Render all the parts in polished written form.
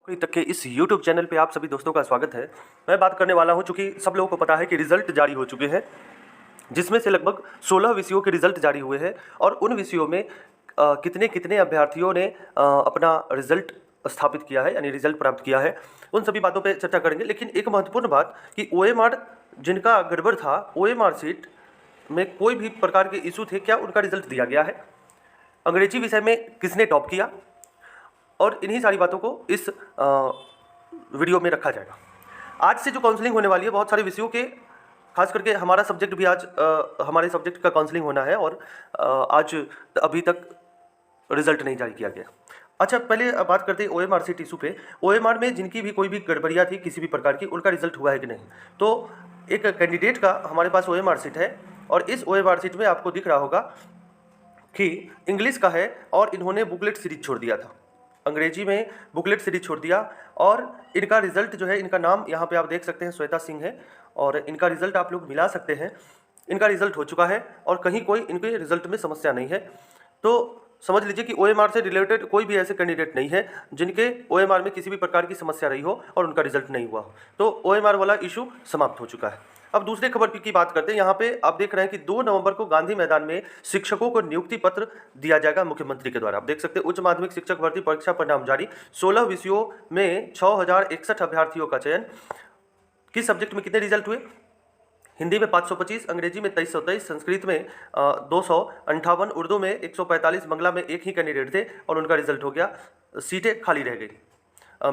अभी तक के इस YouTube चैनल पे आप सभी दोस्तों का स्वागत है। मैं बात करने वाला हूं, चूँकि सब लोगों को पता है कि रिज़ल्ट जारी हो चुके हैं, जिसमें से लगभग 16 विषयों के रिज़ल्ट जारी हुए हैं और उन विषयों में कितने अभ्यर्थियों ने अपना रिज़ल्ट स्थापित किया है, यानी रिज़ल्ट प्राप्त किया है, उन सभी बातों पे चर्चा करेंगे। लेकिन एक महत्वपूर्ण बात कि OMR जिनका गड़बड़ था, OMR शीट में कोई भी प्रकार के इशू थे, क्या उनका रिज़ल्ट दिया गया है? अंग्रेजी विषय में किसने टॉप किया? और इन्हीं सारी बातों को इस वीडियो में रखा जाएगा। आज से जो काउंसलिंग होने वाली है, बहुत सारे विषयों के, खास करके हमारा सब्जेक्ट भी आज हमारे सब्जेक्ट का काउंसलिंग होना है और आज अभी तक रिजल्ट नहीं जारी किया गया। अच्छा, पहले बात करते हैं OMR शीट इशू पे। OMR में जिनकी भी कोई भी गड़बड़ियाँ थी किसी भी प्रकार की, उनका रिजल्ट हुआ है कि नहीं। तो एक कैंडिडेट का हमारे पास OMR शीट है और इस OMR शीट में आपको दिख रहा होगा कि इंग्लिश का है और इन्होंने बुकलेट सीरीज छोड़ दिया था, अंग्रेजी में बुकलेट सीरीज छोड़ दिया। और इनका रिजल्ट जो है, इनका नाम यहाँ पे आप देख सकते हैं, श्वेता सिंह है, और इनका रिजल्ट आप लोग मिला सकते हैं। इनका रिजल्ट हो चुका है और कहीं कोई इनके रिजल्ट में समस्या नहीं है। तो समझ लीजिए कि OMR से रिलेटेड कोई भी ऐसे कैंडिडेट नहीं है जिनके OMR में किसी भी प्रकार की समस्या रही हो और उनका रिजल्ट नहीं हुआ हो। तो OMR वाला इशू समाप्त हो चुका है। अब दूसरे खबर की बात करते हैं। यहाँ पे आप देख रहे हैं कि 2 नवंबर को गांधी मैदान में शिक्षकों को नियुक्ति पत्र दिया जाएगा मुख्यमंत्री के द्वारा। आप देख सकते हैं, उच्च माध्यमिक शिक्षक भर्ती परीक्षा परिणाम जारी। 16 विषयों में 6061 अभ्यर्थियों का चयन। किस सब्जेक्ट में कितने रिजल्ट हुए? हिंदी में 525, अंग्रेजी में 2323, संस्कृत में 258, उर्दू में 145, बांग्ला में एक ही कैंडिडेट थे और उनका रिजल्ट हो गया, सीटें खाली रह गई।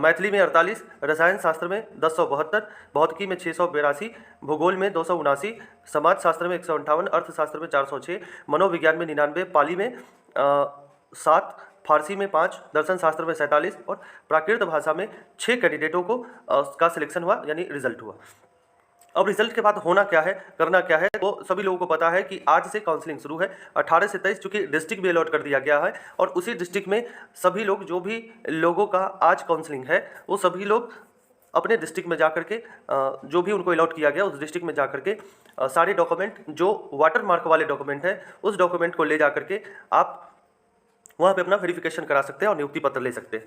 मैथिली में 48, रसायन शास्त्र में 1072, भौतिकी में 682, भूगोल में 279, समाज शास्त्र में 158, अर्थशास्त्र में 406, मनोविज्ञान में 99, पाली में 7, फारसी में 5, दर्शन शास्त्र में 47 और प्राकृत भाषा में 6 कैंडिडेटों को का सिलेक्शन हुआ, यानी रिजल्ट हुआ। अब रिजल्ट के बाद होना क्या है, करना क्या है, वो सभी लोगों को पता है कि आज से काउंसलिंग शुरू है 18 से 23, चूँकि डिस्ट्रिक्ट भी अलॉट कर दिया गया है और उसी डिस्ट्रिक्ट में सभी लोग, जो भी लोगों का आज काउंसलिंग है, वो सभी लोग अपने डिस्ट्रिक्ट में जाकर के जो भी उनको अलॉट किया गया उस डिस्ट्रिक्ट में जाकर के सारे डॉक्यूमेंट, जो वाटर मार्क वाले डॉक्यूमेंट है, उस डॉक्यूमेंट को ले जा करके आप वहाँ पे अपना वेरिफिकेशन करा सकते हैं और नियुक्ति पत्र ले सकते हैं।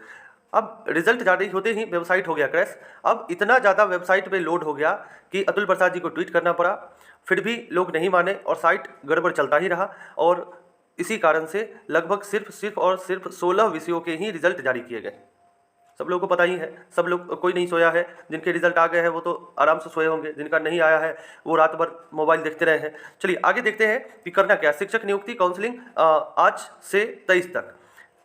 अब रिजल्ट जारी होते ही वेबसाइट हो गया क्रैश। अब इतना ज़्यादा वेबसाइट पे लोड हो गया कि अतुल प्रसाद जी को ट्वीट करना पड़ा, फिर भी लोग नहीं माने और साइट गड़बड़ चलता ही रहा और इसी कारण से लगभग सिर्फ और सिर्फ 16 विषयों के ही रिजल्ट जारी किए गए। सब लोगों को पता ही है, सब लोग, कोई नहीं सोया है। जिनके रिजल्ट आ गए हैं वो तो आराम से सोए होंगे, जिनका नहीं आया है वो रात भर मोबाइल देखते रहे हैं। चलिए आगे देखते हैं कि करना क्या। शिक्षक नियुक्ति काउंसलिंग आज से 23 तक।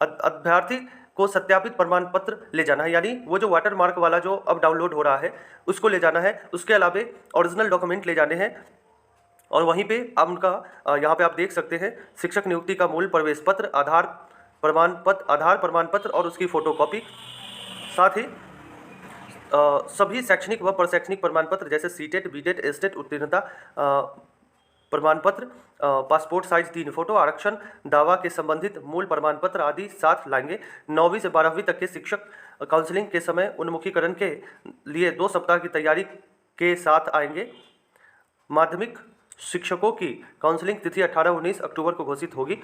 अभ्यर्थी को सत्यापित प्रमाण पत्र ले जाना है, यानी वो जो वाटर मार्क वाला जो अब डाउनलोड हो रहा है उसको ले जाना है। उसके अलावा ओरिजिनल डॉक्यूमेंट ले जाने हैं और वहीं पे आप उनका यहाँ पे आप देख सकते हैं, शिक्षक नियुक्ति का मूल प्रवेश पत्र, आधार प्रमाण पत्र और उसकी फोटोकॉपी, साथ ही सभी शैक्षणिक व प्रशैक्षणिक प्रमाण पत्र जैसे सीटेट, बीटेट, एस्टेट उत्तीर्णता प्रमाण पत्र, पासपोर्ट साइज 3 फोटो, आरक्षण दावा के संबंधित मूल प्रमाण पत्र आदि साथ लाएंगे। 9वीं से 12वीं तक के शिक्षक काउंसलिंग के समय उन्मुखीकरण के लिए 2 सप्ताह की तैयारी के साथ आएंगे। माध्यमिक शिक्षकों की काउंसलिंग तिथि 18-19 अक्टूबर को घोषित होगी।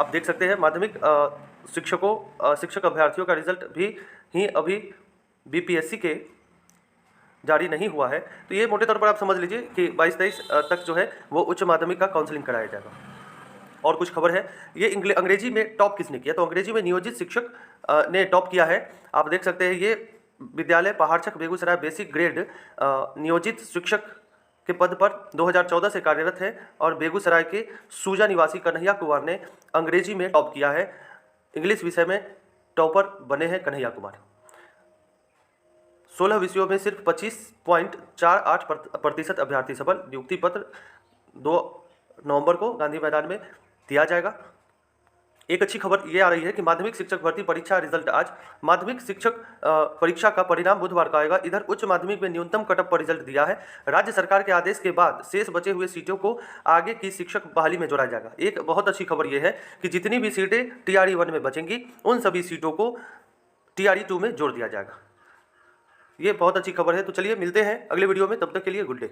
आप देख सकते हैं, माध्यमिक शिक्षक अभ्यर्थियों का रिजल्ट भी अभी BPSC के जारी नहीं हुआ है। तो ये मोटे तौर पर आप समझ लीजिए कि 22-23 तक जो है वो उच्च माध्यमिक का काउंसलिंग कराया जाएगा। और कुछ खबर है, ये अंग्रेजी में टॉप किसने किया? तो अंग्रेजी में नियोजित शिक्षक ने टॉप किया है। आप देख सकते हैं, ये विद्यालय पहाड़चक बेगूसराय बेसिक ग्रेड नियोजित शिक्षक के पद पर 2014 से कार्यरत है और बेगूसराय के सूजा निवासी कन्हैया कुमार ने अंग्रेजी में टॉप किया है। इंग्लिश विषय में टॉपर बने हैं कन्हैया कुमार। 16 विषयों में सिर्फ 25.48% अभ्यर्थी सफल। नियुक्ति पत्र 2 नवंबर को गांधी मैदान में दिया जाएगा। एक अच्छी खबर ये आ रही है कि माध्यमिक शिक्षक भर्ती परीक्षा रिजल्ट आज। माध्यमिक शिक्षक परीक्षा का परिणाम बुधवार को आएगा। इधर उच्च माध्यमिक में न्यूनतम कटअप पर रिजल्ट दिया है। राज्य सरकार के आदेश के बाद शेष बचे हुए सीटों को आगे की शिक्षक बहाली में जोड़ा जाएगा। एक बहुत अच्छी खबर यह है कि जितनी भी सीटें TRE 1 में बचेंगी उन सभी सीटों को TRE 2 में जोड़ दिया जाएगा। ये बहुत अच्छी खबर है। तो चलिए मिलते हैं अगले वीडियो में, तब तक के लिए गुड डे।